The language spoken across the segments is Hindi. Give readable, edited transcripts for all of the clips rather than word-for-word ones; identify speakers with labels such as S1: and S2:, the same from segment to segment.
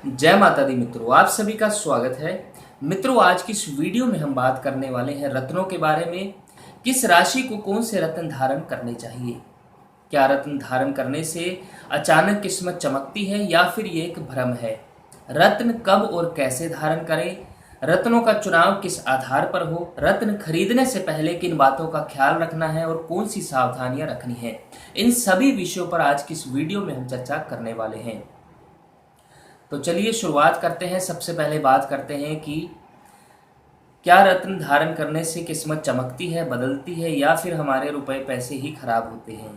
S1: जय माता दी मित्रों, आप सभी का स्वागत है। मित्रों, आज की इस वीडियो में हम बात करने वाले हैं रत्नों के बारे में। किस राशि को कौन से रत्न धारण करने चाहिए? क्या रत्न धारण करने से अचानक किस्मत चमकती है या फिर ये एक भ्रम है? रत्न कब और कैसे धारण करें? रत्नों का चुनाव किस आधार पर हो? रत्न खरीदने से पहले किन बातों का ख्याल रखना है और कौन सी सावधानियां रखनी है? इन सभी विषयों पर आज की इस वीडियो में हम चर्चा करने वाले हैं। तो चलिए शुरुआत करते हैं। सबसे पहले बात करते हैं कि क्या रत्न धारण करने से किस्मत चमकती है, बदलती है या फिर हमारे रुपए पैसे ही खराब होते हैं।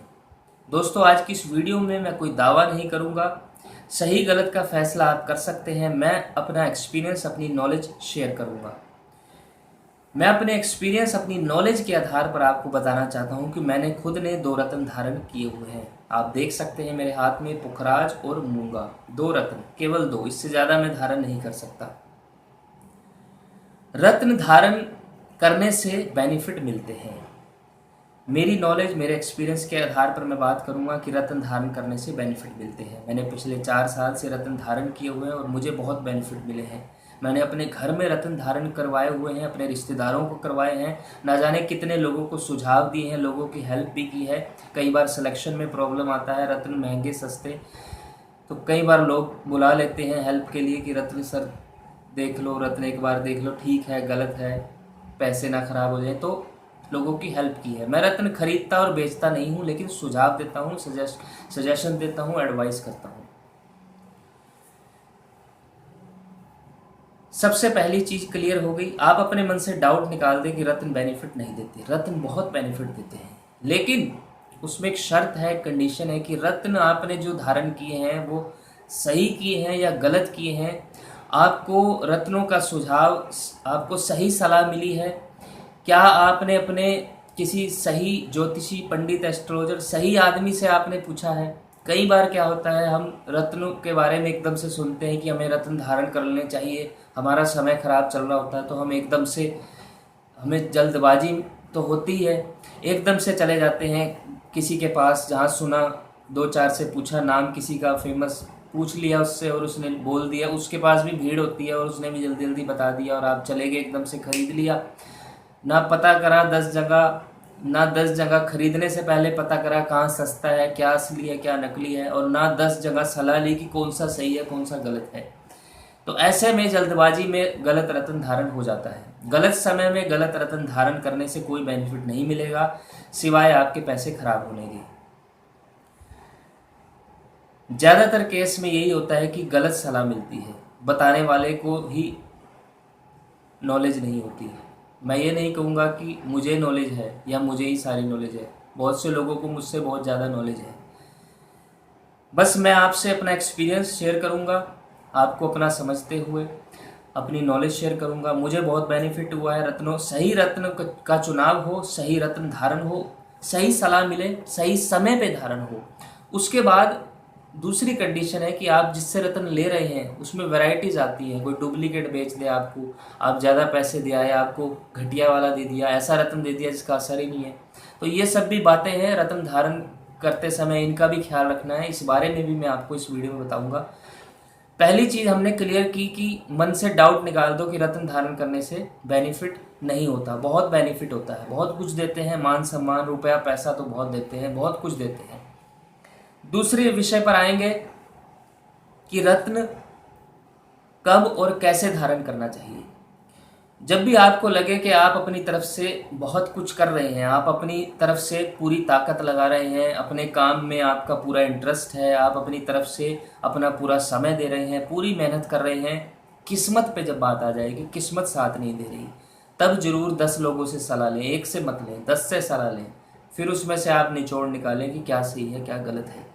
S1: दोस्तों, आज की इस वीडियो में मैं कोई दावा नहीं करूंगा। सही गलत का फैसला आप कर सकते हैं। मैं अपना एक्सपीरियंस, अपनी नॉलेज शेयर करूंगा। मैं अपने एक्सपीरियंस, अपनी नॉलेज के आधार पर आपको बताना चाहता हूं कि मैंने खुद ने 2 रत्न धारण किए हुए हैं। आप देख सकते हैं मेरे हाथ में पुखराज और मूंगा, 2 रत्न, केवल 2, इससे ज़्यादा मैं धारण नहीं कर सकता। रत्न धारण करने से बेनिफिट मिलते हैं। मेरी नॉलेज, मेरे एक्सपीरियंस के आधार पर मैं बात करूंगा कि रत्न धारण करने से बेनिफिट मिलते हैं। मैंने पिछले 4 साल से रत्न धारण किए हुए हैं और मुझे बहुत बेनिफिट मिले हैं। मैंने अपने घर में रत्न धारण करवाए हुए हैं, अपने रिश्तेदारों को करवाए हैं, ना जाने कितने लोगों को सुझाव दिए हैं, लोगों की हेल्प भी की है। कई बार सिलेक्शन में प्रॉब्लम आता है, रत्न महंगे सस्ते, तो कई बार लोग बुला लेते हैं हेल्प के लिए कि रत्न सर देख लो, रत्न एक बार देख लो, ठीक है, गलत है, पैसे ना खराब हो जाए, तो लोगों की हेल्प की है। मैं रत्न खरीदता और बेचता नहीं हूँ, लेकिन सुझाव देता हूँ, सजेशन देता हूँ, एडवाइस करता हूँ। सबसे पहली चीज क्लियर हो गई। आप अपने मन से डाउट निकाल दें कि रत्न बेनिफिट नहीं देते। रत्न बहुत बेनिफिट देते हैं, लेकिन उसमें एक शर्त है, कंडीशन है कि रत्न आपने जो धारण किए हैं वो सही किए हैं या गलत किए हैं। आपको रत्नों का सुझाव, आपको सही सलाह मिली है? क्या आपने अपने किसी सही ज्योतिषी, पंडित, एस्ट्रोलॉजर, सही आदमी से आपने पूछा है? कई बार क्या होता है, हम रत्नों के बारे में एकदम से सुनते हैं कि हमें रत्न धारण कर लेने चाहिए, हमारा समय खराब चल रहा होता है तो हम एकदम से, हमें जल्दबाजी तो होती है, एकदम से चले जाते हैं किसी के पास, जहाँ सुना, 2-4 से पूछा, नाम किसी का फेमस पूछ लिया उससे और उसने बोल दिया, उसके पास भी भीड़ होती है और उसने भी जल्दी जल्दी बता दिया और आप चले गए, एकदम से खरीद लिया। ना पता करा 10 जगह, ना 10 जगह खरीदने से पहले पता करा कहाँ सस्ता है, क्या असली है, क्या नकली है, और ना 10 जगह सलाह ली कि कौन सा सही है, कौन सा गलत है। तो ऐसे में जल्दबाजी में गलत रत्न धारण हो जाता है। गलत समय में गलत रत्न धारण करने से कोई बेनिफिट नहीं मिलेगा, सिवाय आपके पैसे खराब होने के। ज़्यादातर केस में यही होता है कि गलत सलाह मिलती है, बताने वाले को ही नॉलेज नहीं होती है। मैं ये नहीं कहूँगा कि मुझे नॉलेज है या मुझे ही सारी नॉलेज है, बहुत से लोगों को मुझसे बहुत ज़्यादा नॉलेज है। बस मैं आपसे अपना एक्सपीरियंस शेयर करूँगा, आपको अपना समझते हुए अपनी नॉलेज शेयर करूँगा। मुझे बहुत बेनिफिट हुआ है रत्नों, सही रत्न का चुनाव हो, सही रत्न धारण हो, सही सलाह मिले, सही समय पे धारण हो। उसके बाद दूसरी कंडीशन है कि आप जिससे रत्न ले रहे हैं उसमें वैरायटीज आती है। कोई डुप्लीकेट बेच दे आपको, आप ज़्यादा पैसे दे आए, आपको घटिया वाला दे दिया, ऐसा रत्न दे दिया जिसका असर ही नहीं है। तो ये सब भी बातें हैं, रत्न धारण करते समय इनका भी ख्याल रखना है। इस बारे में भी मैं आपको इस वीडियो में बताऊंगा। पहली चीज़ हमने क्लियर की कि मन से डाउट निकाल दो कि रत्न धारण करने से बेनिफिट नहीं होता। बहुत बेनिफिट होता है, बहुत कुछ देते हैं, मान सम्मान, रुपया, पैसा तो बहुत देते हैं, बहुत कुछ देते हैं। दूसरे विषय पर आएंगे कि रत्न कब और कैसे धारण करना चाहिए। जब भी आपको लगे कि आप अपनी तरफ से बहुत कुछ कर रहे हैं, आप अपनी तरफ से पूरी ताकत लगा रहे हैं, अपने काम में आपका पूरा इंटरेस्ट है, आप अपनी तरफ से अपना पूरा समय दे रहे हैं, पूरी मेहनत कर रहे हैं, किस्मत पे जब बात आ जाएगी, किस्मत साथ नहीं दे रही, तब जरूर 10 लोगों से सलाह लें। एक से मत लें, 10 से सलाह लें, फिर उसमें से आप निचोड़ निकालें कि क्या सही है, क्या गलत है।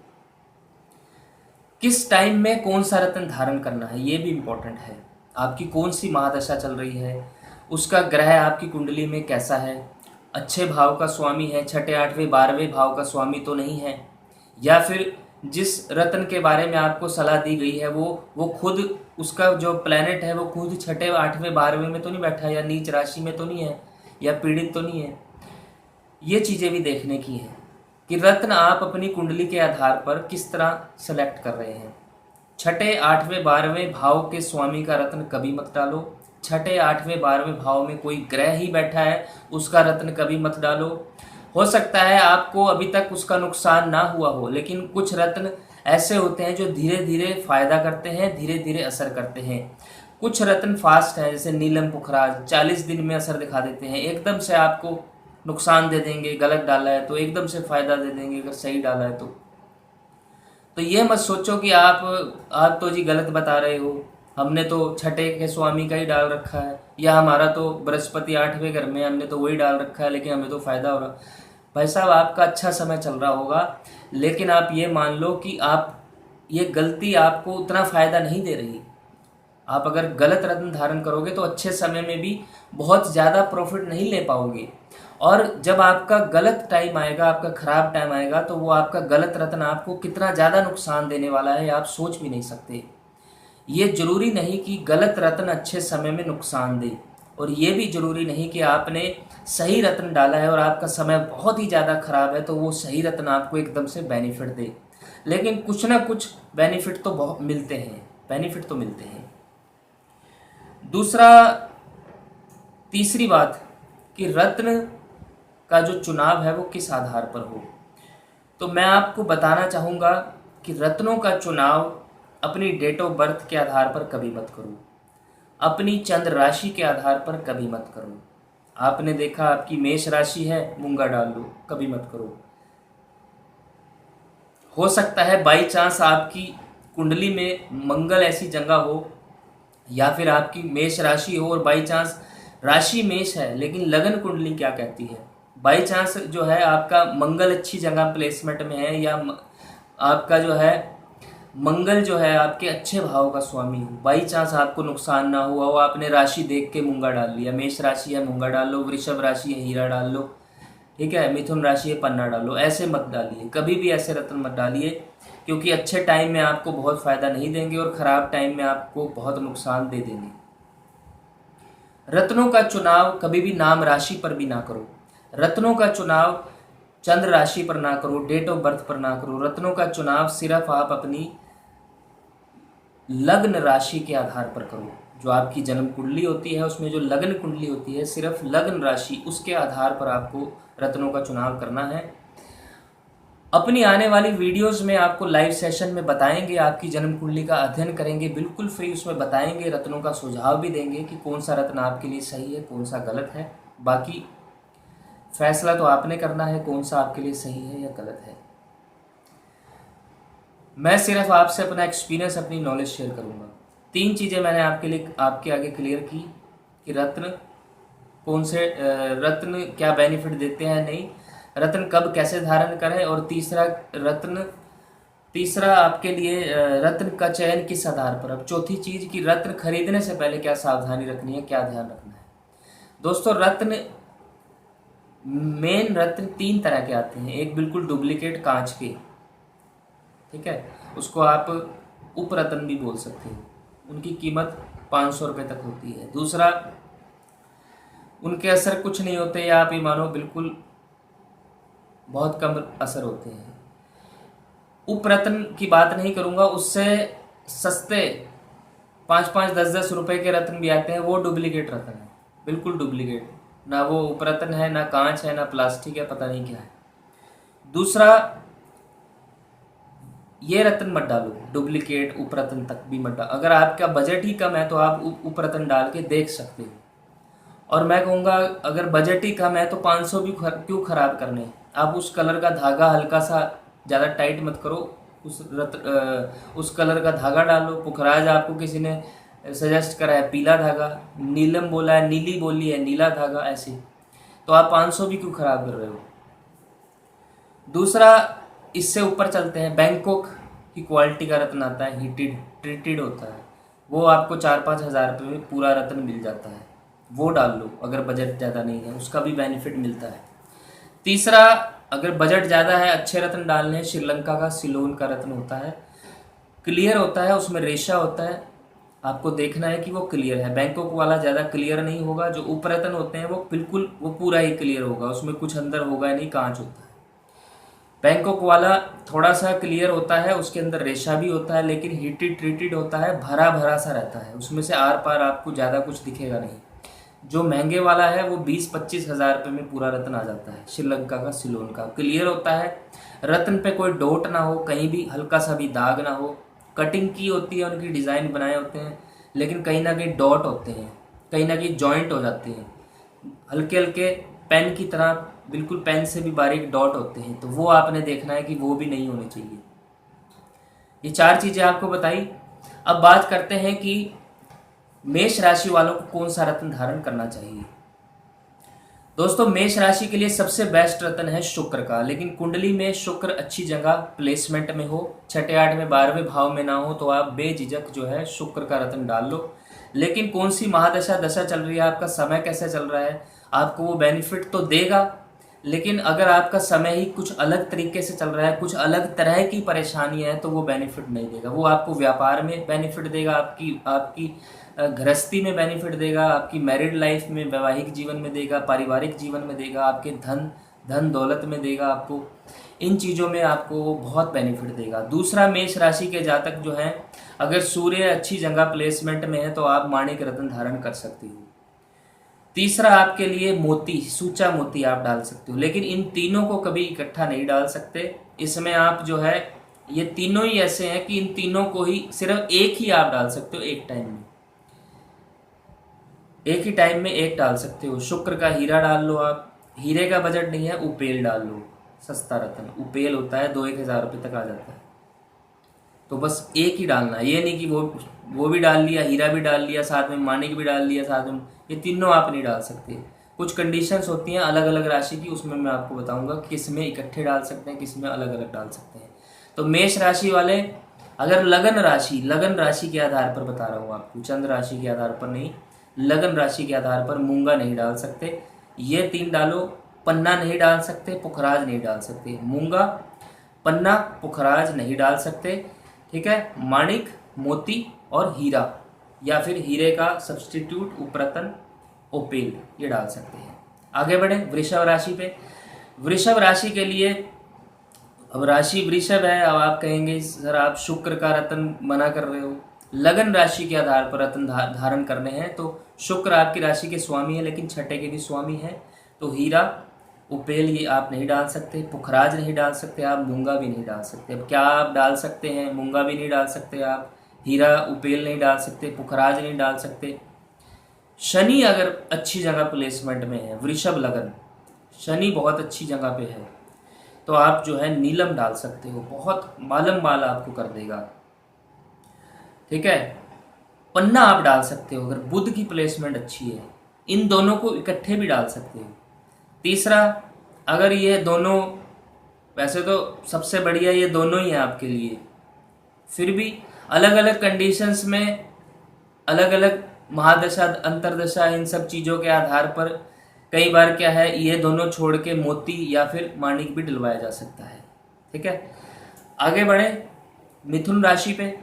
S1: किस टाइम में कौन सा रत्न धारण करना है, ये भी इम्पोर्टेंट है। आपकी कौन सी महादशा चल रही है, उसका ग्रह आपकी कुंडली में कैसा है, अच्छे भाव का स्वामी है, छठे, 8वें, 12वें भाव का स्वामी तो नहीं है, या फिर जिस रत्न के बारे में आपको सलाह दी गई है वो खुद, उसका जो प्लैनेट है वो खुद छठे, 8वें, 12वें में तो नहीं बैठा, या नीच राशि में तो नहीं है, या पीड़ित तो नहीं है। ये चीज़ें भी देखने की है कि रत्न आप अपनी कुंडली के आधार पर किस तरह सेलेक्ट कर रहे हैं। छठे, 8वें, 12वें भाव के स्वामी का रत्न कभी मत डालो। छठे, 8वें, 12वें भाव में कोई ग्रह ही बैठा है, उसका रत्न कभी मत डालो। हो सकता है आपको अभी तक उसका नुकसान ना हुआ हो, लेकिन कुछ रत्न ऐसे होते हैं जो धीरे धीरे फायदा करते हैं, धीरे धीरे असर करते हैं। कुछ रत्न फास्ट हैं, जैसे नीलम पुखराज 40 दिन में असर दिखा देते हैं, एकदम से आपको नुकसान दे देंगे। गलत डाला है तो एकदम से फायदा दे देंगे, अगर सही डाला है तो ये मत सोचो कि आप तो जी गलत बता रहे हो, हमने तो छठे के स्वामी का ही डाल रखा है, या हमारा तो बृहस्पति 8वें घर में, हमने तो वही डाल रखा है लेकिन हमें तो फायदा हो रहा। भाई साहब, आपका अच्छा समय चल रहा होगा, लेकिन आप ये मान लो कि आप ये गलती आपको उतना फायदा नहीं दे रही। आप अगर गलत रत्न धारण करोगे तो अच्छे समय में भी बहुत ज़्यादा प्रॉफिट नहीं ले पाओगे, और जब आपका गलत टाइम आएगा, आपका खराब टाइम आएगा, तो वो आपका गलत रत्न आपको कितना ज़्यादा नुकसान देने वाला है आप सोच भी नहीं सकते। ये जरूरी नहीं कि गलत रत्न अच्छे समय में नुकसान दे, और ये भी जरूरी नहीं कि आपने सही रत्न डाला है और आपका समय बहुत ही ज़्यादा खराब है तो वो सही रत्न आपको एकदम से बेनिफिट दे। लेकिन कुछ ना कुछ बेनिफिट तो बहुत मिलते हैं, बेनिफिट तो मिलते हैं। तीसरी बात कि रत्न का जो चुनाव है वो किस आधार पर हो। तो मैं आपको बताना चाहूँगा कि रत्नों का चुनाव अपनी डेट ऑफ बर्थ के आधार पर कभी मत करो, अपनी चंद्र राशि के आधार पर कभी मत करो। आपने देखा आपकी मेष राशि है, मूंगा डाल लो, कभी मत करो। हो सकता है बाई चांस आपकी कुंडली में मंगल ऐसी जगह हो, या फिर आपकी मेष राशि हो और बाई चांस राशि मेष है लेकिन लगन कुंडली क्या कहती है, बाई चांस जो है आपका मंगल अच्छी जगह प्लेसमेंट में है, या आपका जो है मंगल जो है आपके अच्छे भाव का स्वामी हो, बाई चांस आपको नुकसान ना हुआ हो, आपने राशि देख के मूंगा डाल लिया, मेष राशि है मूंगा डाल लो, वृषभ राशि है हीरा डाल लो, ठीक है, मिथुन राशि है पन्ना डालो। ऐसे मत डालिए, कभी भी ऐसे रत्न मत डालिए, क्योंकि अच्छे टाइम में आपको बहुत फायदा नहीं देंगे और खराब टाइम में आपको बहुत नुकसान दे देंगे। रत्नों का चुनाव कभी भी नाम राशि पर भी ना करो, रत्नों का चुनाव चंद्र राशि पर ना करो, डेट ऑफ बर्थ पर ना करो। रत्नों का चुनाव सिर्फ आप अपनी लग्न राशि के आधार पर करो। जो आपकी जन्म कुंडली होती है उसमें जो लग्न कुंडली होती है, सिर्फ लग्न राशि उसके आधार पर आपको रत्नों का चुनाव करना है। अपनी आने वाली वीडियोस में आपको लाइव सेशन में बताएंगे, आपकी जन्म कुंडली का अध्ययन करेंगे बिल्कुल फ्री, उसमें बताएंगे, रत्नों का सुझाव भी देंगे कि कौन सा रत्न आपके लिए सही है, कौन सा गलत है। बाकी फैसला तो आपने करना है कौन सा आपके लिए सही है या गलत है। मैं सिर्फ आपसे अपना एक्सपीरियंस, अपनी नॉलेज शेयर करूंगा। 3 चीज़ें मैंने आपके आगे क्लियर की कि रत्न कौन से रत्न क्या बेनिफिट देते हैं, नहीं, रत्न कब कैसे धारण करें, और तीसरा आपके लिए रत्न का चयन किस आधार पर। अब चौथी चीज़ कि रत्न खरीदने से पहले क्या सावधानी रखनी है, क्या ध्यान रखना है। दोस्तों, मेन रत्न 3 तरह के आते हैं। एक बिल्कुल डुप्लीकेट कांच के, ठीक है, उसको आप उपरत्न भी बोल सकते हो, उनकी कीमत 500 रुपये तक होती है। दूसरा, उनके असर कुछ नहीं होते, या आप ये मानो बिल्कुल बहुत कम असर होते हैं। उपरत्न की बात नहीं करूँगा, उससे सस्ते 5-5, 10-10 रुपये के रत्न भी आते हैं, वो डुप्लीकेट रत्न है, बिल्कुल डुप्लीकेट, ना वो उपरत्न है, ना कांच है, ना प्लास्टिक है, पता नहीं क्या है। दूसरा, ये रत्न मत डालो, डुप्लीकेट उपरत्न तक भी मत डालो। अगर आपका बजट ही कम है तो आप उपरत्न डाल के देख सकते हो। और मैं कहूँगा अगर बजट ही कम है तो 500 भी क्यों खराब करने। आप उस कलर का धागा हल्का सा, ज़्यादा टाइट मत करो, उस कलर का धागा डालो। पुखराज आपको किसी ने सजेस्ट करा है पीला धागा, नीलम बोला है, नीली बोली है, नीला धागा, ऐसे, तो आप 500 भी क्यों खराब कर रहे हो। दूसरा, इससे ऊपर चलते हैं, बैंकॉक की क्वालिटी का रत्न आता है, हीटेड ट्रीटेड होता है, वो आपको 4-5 हज़ार रुपये में पूरा रत्न मिल जाता है, वो डाल लो अगर बजट ज़्यादा नहीं है, उसका भी बेनिफिट मिलता है। तीसरा, अगर बजट ज़्यादा है, अच्छे रत्न डालने हैं, श्रीलंका का सिलोन का रत्न होता है, क्लियर होता है, उसमें रेशा होता है, आपको देखना है कि वो क्लियर है। बैंकॉक वाला ज़्यादा क्लियर नहीं होगा, जो उपरत्न होते हैं वो बिल्कुल वो पूरा ही क्लियर होगा, उसमें कुछ अंदर होगा नहीं, कांच होता है। बैंकॉक वाला थोड़ा सा क्लियर होता है, उसके अंदर रेशा भी होता है, लेकिन हीटेड ट्रीटेड होता है, भरा भरा सा रहता है, उसमें से आर पार आपको ज़्यादा कुछ दिखेगा नहीं। जो महंगे वाला है वो 20-25 हज़ार रुपये में पूरा रत्न आ जाता है। श्रीलंका का सिलोन का क्लियर होता है, रत्न पे कोई डॉट ना हो, कहीं भी हल्का सा भी दाग ना हो, कटिंग की होती है, उनकी डिज़ाइन बनाए होते हैं, लेकिन कहीं ना कहीं डॉट होते हैं, कहीं ना कहीं जॉइंट हो जाते हैं, हल्के हल्के पेन की तरह, बिल्कुल पेन से भी बारीक डॉट होते हैं, तो वो आपने देखना है कि वो भी नहीं होने चाहिए। ये 4 चीज़ें आपको बताई। अब बात करते हैं कि मेष राशि वालों को कौन सा रत्न धारण करना चाहिए। दोस्तों, मेष राशि के लिए सबसे बेस्ट रत्न है शुक्र का, लेकिन कुंडली में शुक्र अच्छी जगह प्लेसमेंट में हो, 6, 8 12वें भाव में ना हो, तो आप बेझिझक जो है शुक्र का रत्न डाल लो। लेकिन कौन सी महादशा दशा चल रही है, आपका समय कैसे चल रहा है, आपको वो बेनिफिट तो देगा, लेकिन अगर आपका समय ही कुछ अलग तरीके से चल रहा है, कुछ अलग तरह की परेशानियां हैं, तो वो बेनिफिट नहीं देगा। वो आपको व्यापार में बेनिफिट देगा, आपकी आपकी गृहस्थी में बेनिफिट देगा, आपकी मैरिड लाइफ में, वैवाहिक जीवन में देगा, पारिवारिक जीवन में देगा, आपके धन दौलत में देगा, आपको इन चीज़ों में आपको बहुत बेनिफिट देगा। दूसरा, मेष राशि के जातक जो हैं, अगर सूर्य अच्छी जगह प्लेसमेंट में है तो आप माणिक रत्न धारण कर सकते हो। तीसरा, आपके लिए मोती, सूचा मोती आप डाल सकते हो, लेकिन इन तीनों को कभी इकट्ठा नहीं डाल सकते। इसमें आप जो है, ये तीनों ही ऐसे हैं कि इन तीनों को ही सिर्फ एक ही आप डाल सकते हो, एक टाइम में, एक ही टाइम में एक डाल सकते हो। शुक्र का हीरा डाल लो आप, हीरे का बजट नहीं है, उपेल डाल लो, सस्ता रत्न उपेल होता है, 2-1 हज़ार रुपये तक आ जाता है। तो बस एक ही डालना, ये नहीं कि वो भी डाल लिया, हीरा भी डाल लिया, साथ में माणिक भी डाल लिया साथ में, ये तीनों आप नहीं डाल सकते। कुछ कंडीशंस होती हैं अलग अलग राशि की, उसमें मैं आपको बताऊंगा किस में इकट्ठे डाल सकते हैं, किस में अलग अलग डाल सकते हैं। तो मेष राशि वाले, अगर लगन राशि के आधार पर बता रहा हूँ आपको, चंद्र राशि के आधार पर नहीं, लगन राशि के आधार पर मूंगा नहीं डाल सकते, ये 3 डालो। पन्ना नहीं डाल सकते, पुखराज नहीं डाल सकते, मूंगा, पन्ना, पुखराज नहीं डाल सकते, ठीक है। माणिक, मोती और हीरा, या फिर हीरे का सब्सटीट्यूट उपरतन ओपेल, ये डाल सकते हैं। आगे बढ़े वृषभ राशि पे। वृषभ राशि के लिए, अब राशि वृषभ है, अब आप कहेंगे सर आप शुक्र का रत्न मना कर रहे हो, लगन राशि के आधार पर रत्न धारण करने हैं, तो शुक्र आपकी राशि के स्वामी है, लेकिन छठे के भी स्वामी है, तो हीरा, उपेल ये आप नहीं डाल सकते, पुखराज नहीं डाल सकते आप, मूंगा भी नहीं डाल सकते। अब क्या आप डाल सकते हैं, मूंगा भी नहीं डाल सकते आप, हीरा उपेल नहीं डाल सकते, पुखराज नहीं डाल सकते। शनि अगर अच्छी जगह प्लेसमेंट में है, वृषभ लगन, शनि बहुत अच्छी जगह पे है, तो आप जो है नीलम डाल सकते हो, बहुत मालम माल आपको कर देगा, ठीक है। पन्ना आप डाल सकते हो अगर बुध की प्लेसमेंट अच्छी है, इन दोनों को इकट्ठे भी डाल सकते हो। तीसरा, अगर ये दोनों, वैसे तो सबसे बढ़िया ये दोनों ही हैं आपके लिए, फिर भी अलग अलग कंडीशंस में, अलग अलग महादशा अंतरदशा, इन सब चीज़ों के आधार पर कई बार क्या है, ये दोनों छोड़ के मोती या फिर माणिक भी डलवाया जा सकता है, ठीक है। आगे बढ़े मिथुन राशि पे।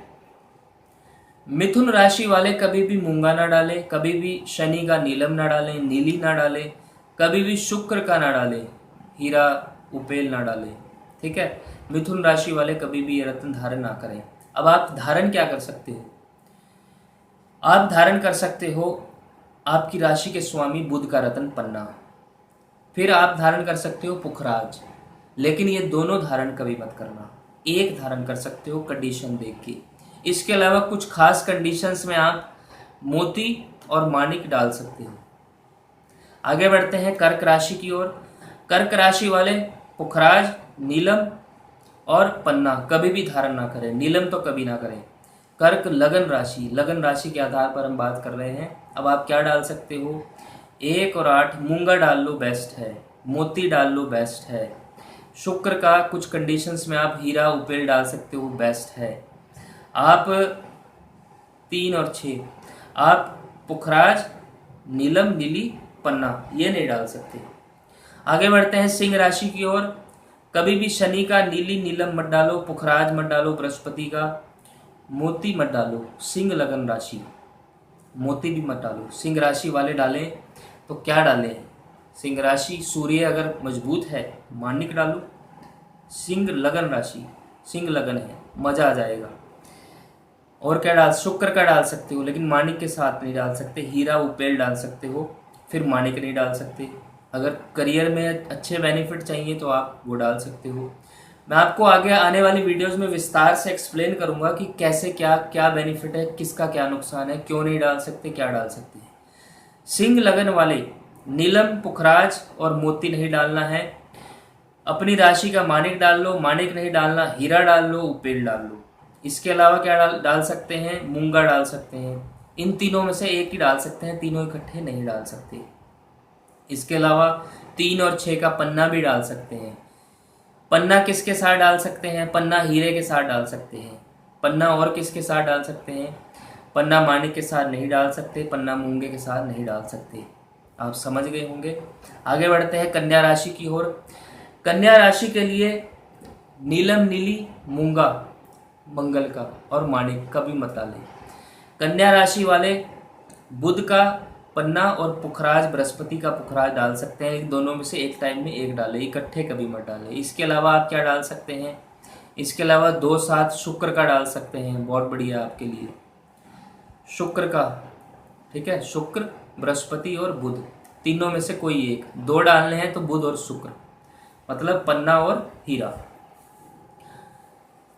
S1: मिथुन राशि वाले कभी भी मूंगा ना डालें, कभी भी शनि का नीलम ना डालें, नीली ना डालें, कभी भी शुक्र का ना डालें, हीरा उपेल ना डालें, ठीक है। मिथुन राशि वाले कभी भी ये रत्न धारण ना करें। अब आप धारण क्या कर सकते हो, आप धारण कर सकते हो आपकी राशि के स्वामी बुध का रत्न पन्ना, फिर आप धारण कर सकते हो पुखराज, लेकिन ये दोनों धारण कभी मत करना, एक धारण कर सकते हो कंडीशन देख के। इसके अलावा कुछ खास कंडीशंस में आप मोती और माणिक डाल सकते हो। आगे बढ़ते हैं कर्क राशि की ओर। कर्क राशि वाले पुखराज, नीलम और पन्ना कभी भी धारण ना करें, नीलम तो कभी ना करें। कर्क लगन राशि के आधार पर हम बात कर रहे हैं। अब आप क्या डाल सकते हो, 1 और 8 मूंगा डाल लो, बेस्ट है, मोती डाल लो, बेस्ट है। शुक्र का कुछ कंडीशंस में आप हीरा उपेल डाल सकते हो, बेस्ट है। आप 3 और 6 आप पुखराज, नीलम, नीली, पन्ना ये नहीं डाल सकते। आगे बढ़ते हैं सिंह राशि की ओर। कभी भी शनि का नीली नीलम मत डालो, पुखराज मत डालो, बृहस्पति का मोती मत डालो। सिंह लगन राशि, मोती भी मत डालो। सिंह राशि वाले डालें तो क्या डालें, सिंह राशि सूर्य अगर मजबूत है माणिक डालो, सिंह लगन राशि, सिंह लगन है, मज़ा आ जाएगा। और क्या डाल, शुक्र का डाल सकते हो लेकिन माणिक के साथ नहीं डाल सकते। हीरा उपेल डाल सकते हो, फिर माणिक नहीं डाल सकते। अगर करियर में अच्छे बेनिफिट चाहिए तो आप वो डाल सकते हो। मैं आपको आगे आने वाली वीडियोस में विस्तार से एक्सप्लेन करूंगा कि कैसे क्या क्या बेनिफिट है, किसका क्या नुकसान है, क्यों नहीं डाल सकते, क्या डाल सकते हैं। सिंह लगन वाले नीलम, पुखराज और मोती नहीं डालना है। अपनी राशि का माणिक डाल लो, माणिक नहीं डालना, हीरा डाल लो, उपेल डाल लो। इसके अलावा क्या डाल सकते हैं, मूंगा डाल सकते हैं। इन तीनों में से एक ही डाल सकते हैं, तीनों इकट्ठे नहीं डाल सकते। इसके अलावा 3 और 6 का पन्ना भी डाल सकते हैं। पन्ना किसके साथ डाल सकते हैं, पन्ना हीरे के साथ डाल सकते हैं। पन्ना और किसके साथ डाल सकते हैं, पन्ना माणिक के साथ नहीं डाल सकते, पन्ना मूंगे के साथ नहीं डाल सकते। आप समझ गए होंगे। आगे बढ़ते हैं कन्या राशि की ओर। कन्या राशि के लिए नीलम, नीली, मूंगा मंगल का और माणिक का भी मत डालें। कन्या राशि वाले बुध का पन्ना और पुखराज, बृहस्पति का पुखराज डाल सकते हैं। दोनों में से एक टाइम में एक डालें, इकट्ठे कभी मत डालें। इसके अलावा आप क्या डाल सकते हैं, इसके अलावा 2-7 शुक्र का डाल सकते हैं, बहुत बढ़िया आपके लिए शुक्र का। ठीक है, शुक्र, बृहस्पति और बुध, तीनों में से कोई एक, 2 डालने हैं तो बुध और शुक्र, मतलब पन्ना और हीरा।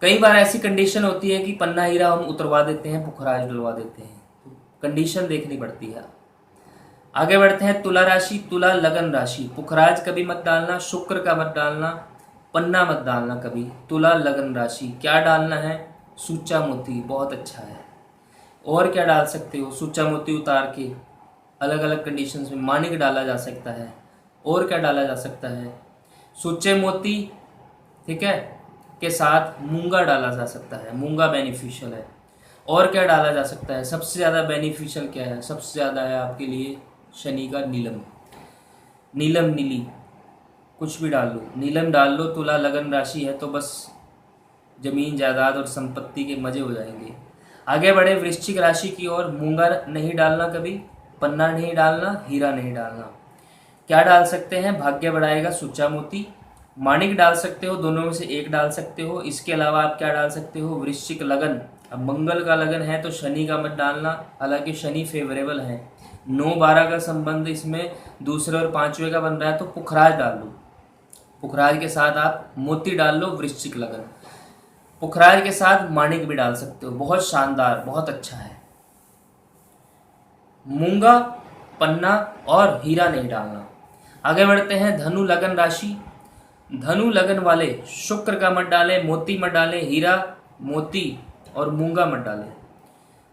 S1: कई बार ऐसी कंडीशन होती है कि पन्ना हीरा हम उतरवा देते हैं, पुखराज डलवा देते हैं, कंडीशन देखनी पड़ती है। आगे बढ़ते हैं तुला राशि। तुला लगन राशि, पुखराज कभी मत डालना, शुक्र का मत डालना, पन्ना मत डालना कभी। तुला लगन राशि क्या डालना है, सूचा मोती, बहुत अच्छा है। और क्या डाल सकते हो, सूचा मोती उतार के अलग अलग कंडीशंस में माणिक डाला जा सकता है। और क्या डाला जा सकता है, सूचे मोती, ठीक है, के साथ मूंगा डाला जा सकता है, मूंगा बेनिफिशियल है। और क्या डाला जा सकता है, सबसे ज़्यादा बेनिफिशियल क्या है, सबसे ज़्यादा है आपके लिए शनि का नीलम, नीलम, नीली, कुछ भी डाल लो, नीलम डाल लो। तुला लगन राशि है तो बस जमीन जायदाद और संपत्ति के मजे हो जाएंगे। आगे बढ़े वृश्चिक राशि की ओर। मूंगा नहीं डालना कभी, पन्ना नहीं डालना, हीरा नहीं डालना। क्या डाल सकते हैं, भाग्य बढ़ाएगा सूचा मोती, माणिक डाल सकते हो, दोनों में से एक डाल सकते हो। इसके अलावा आप क्या डाल सकते हो, वृश्चिक लगन। अब मंगल का लगन है तो शनि का मत डालना, हालांकि शनि फेवरेबल है। 9-12 का संबंध इसमें दूसरे और 5वें का बन रहा है तो पुखराज डाल लो, पुखराज के साथ आप मोती डाल लो, वृश्चिक लगन। पुखराज के साथ माणिक भी डाल सकते हो, बहुत शानदार, बहुत अच्छा है। मूंगा, पन्ना और हीरा नहीं डालना। आगे बढ़ते हैं धनु लगन राशि। धनु लगन वाले शुक्र का मत डालें, मोती मत डालें, हीरा, मोती और मूंगा मत डालें।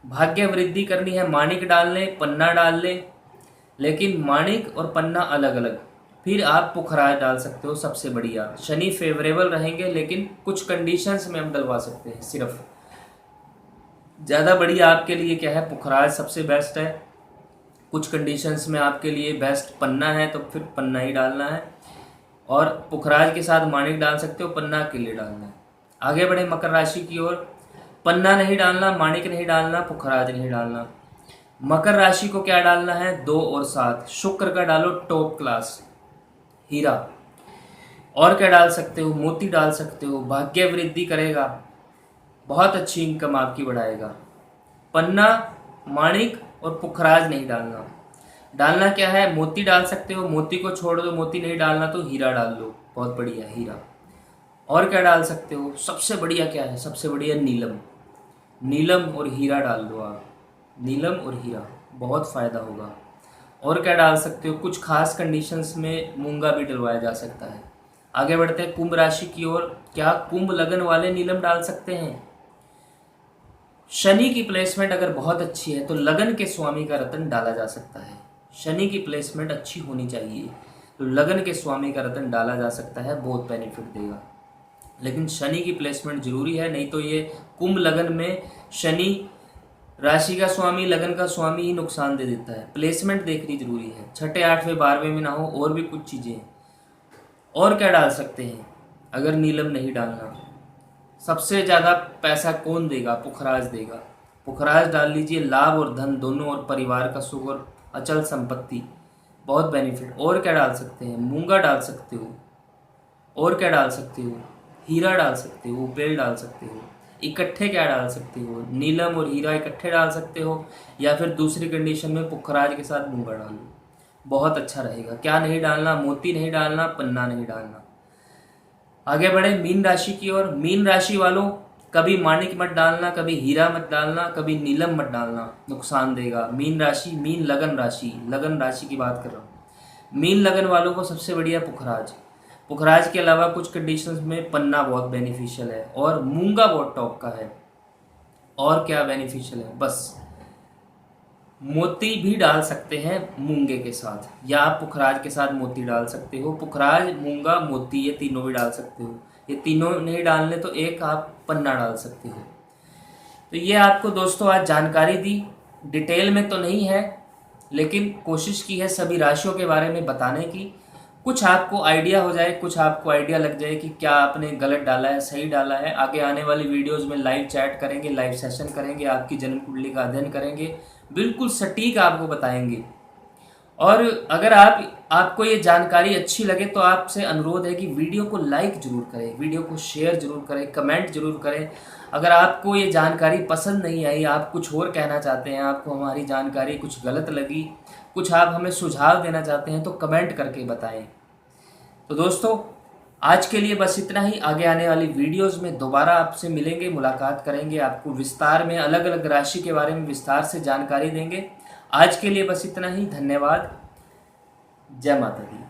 S1: भाग्य वृद्धि करनी है, माणिक डाल लें, पन्ना डाल लें, लेकिन माणिक और पन्ना अलग अलग। फिर आप पुखराज डाल सकते हो, सबसे बढ़िया। शनि फेवरेबल रहेंगे लेकिन कुछ कंडीशंस में हम डलवा सकते हैं सिर्फ। ज़्यादा बढ़िया आपके लिए क्या है, पुखराज सबसे बेस्ट है। कुछ कंडीशंस में आपके लिए बेस्ट पन्ना है तो फिर पन्ना ही डालना है, और पुखराज के साथ माणिक डाल सकते हो, पन्ना के लिए डालना है। आगे बढ़े मकर राशि की ओर। पन्ना नहीं डालना, माणिक नहीं डालना, पुखराज नहीं डालना। मकर राशि को क्या डालना है, 2 और 7, शुक्र का डालो, टॉप क्लास, हीरा। और क्या डाल सकते हो, मोती डाल सकते हो, भाग्य वृद्धि करेगा, बहुत अच्छी इनकम आपकी बढ़ाएगा। पन्ना, माणिक और पुखराज नहीं डालना। डालना क्या है, मोती डाल सकते हो, मोती को छोड़ दो, मोती नहीं डालना तो हीरा डाल लो, बहुत बढ़िया, हीरा। और क्या डाल सकते हो, सबसे बढ़िया क्या है, सबसे बढ़िया नीलम, नीलम और हीरा डाल दो आप, नीलम और हीरा, बहुत फ़ायदा होगा। और क्या डाल सकते हो, कुछ खास कंडीशंस में मूंगा भी डलवाया जा सकता है। आगे बढ़ते हैं कुंभ राशि की ओर। क्या कुंभ लगन वाले नीलम डाल सकते हैं? शनि की प्लेसमेंट अगर बहुत अच्छी है तो लगन के स्वामी का रतन डाला जा सकता है। शनि की प्लेसमेंट अच्छी होनी चाहिए तो लगन के स्वामी का रतन डाला जा सकता है, बहुत बेनिफिट देगा। लेकिन शनि की प्लेसमेंट जरूरी है, नहीं तो ये कुंभ लगन में शनि राशि का स्वामी, लगन का स्वामी ही नुकसान दे देता है। प्लेसमेंट देखनी जरूरी है, 6, 8वें 12वें में ना हो, और भी कुछ चीज़ें। और क्या डाल सकते हैं अगर नीलम नहीं डालना? सबसे ज़्यादा पैसा कौन देगा? पुखराज देगा। पुखराज डाल लीजिए, लाभ और धन दोनों और परिवार का सुख और अचल संपत्ति, बहुत बेनिफिट। और क्या डाल सकते हैं? मूंगा डाल सकते हो। और क्या डाल सकते हो? हीरा डाल सकते हो, बेल डाल सकते हो। इकट्ठे क्या डाल सकते हो, नीलम और हीरा इकट्ठे डाल सकते हो, या फिर दूसरी कंडीशन में पुखराज के साथ मूंगा डाल लो, बहुत अच्छा रहेगा। क्या नहीं डालना, मोती नहीं डालना, पन्ना नहीं डालना। आगे बढ़े मीन राशि की ओर। मीन राशि वालों, कभी माणिक मत डालना, कभी हीरा मत डालना, कभी नीलम मत डालना, नुकसान देगा। मीन राशि, मीन लगन राशि, लगन राशि की बात कर रहा हूँ। मीन लगन वालों को सबसे बढ़िया पुखराज। पुखराज के अलावा कुछ कंडीशंस में पन्ना बहुत बेनिफिशियल है, और मूंगा बहुत टॉप का है। और क्या बेनिफिशियल है, बस मोती भी डाल सकते हैं मूंगे के साथ, या आप पुखराज के साथ मोती डाल सकते हो। पुखराज, मूंगा, मोती, ये तीनों भी डाल सकते हो। ये तीनों नहीं डालने तो एक आप पन्ना डाल सकते हो। तो ये आपको दोस्तों आज जानकारी दी, डिटेल में तो नहीं है, लेकिन कोशिश की है सभी राशियों के बारे में बताने की। कुछ आपको आइडिया हो जाए, कुछ आपको आइडिया लग जाए कि क्या आपने गलत डाला है, सही डाला है। आगे आने वाली वीडियोस में लाइव चैट करेंगे, लाइव सेशन करेंगे, आपकी जन्म कुंडली का अध्ययन करेंगे, बिल्कुल सटीक आपको बताएंगे। और अगर आपको ये जानकारी अच्छी लगे तो आपसे अनुरोध है कि वीडियो को लाइक जरूर करें, वीडियो को शेयर जरूर करें, कमेंट जरूर करें। अगर आपको ये जानकारी पसंद नहीं आई, आप कुछ और कहना चाहते हैं, आपको हमारी जानकारी कुछ गलत लगी, कुछ आप हमें सुझाव देना चाहते हैं, तो कमेंट करके बताएं। तो दोस्तों आज के लिए बस इतना ही। आगे आने वाली वीडियोस में दोबारा आपसे मिलेंगे, मुलाकात करेंगे, आपको विस्तार में अलग अलग राशि के बारे में विस्तार से जानकारी देंगे। आज के लिए बस इतना ही। धन्यवाद। जय माता दी।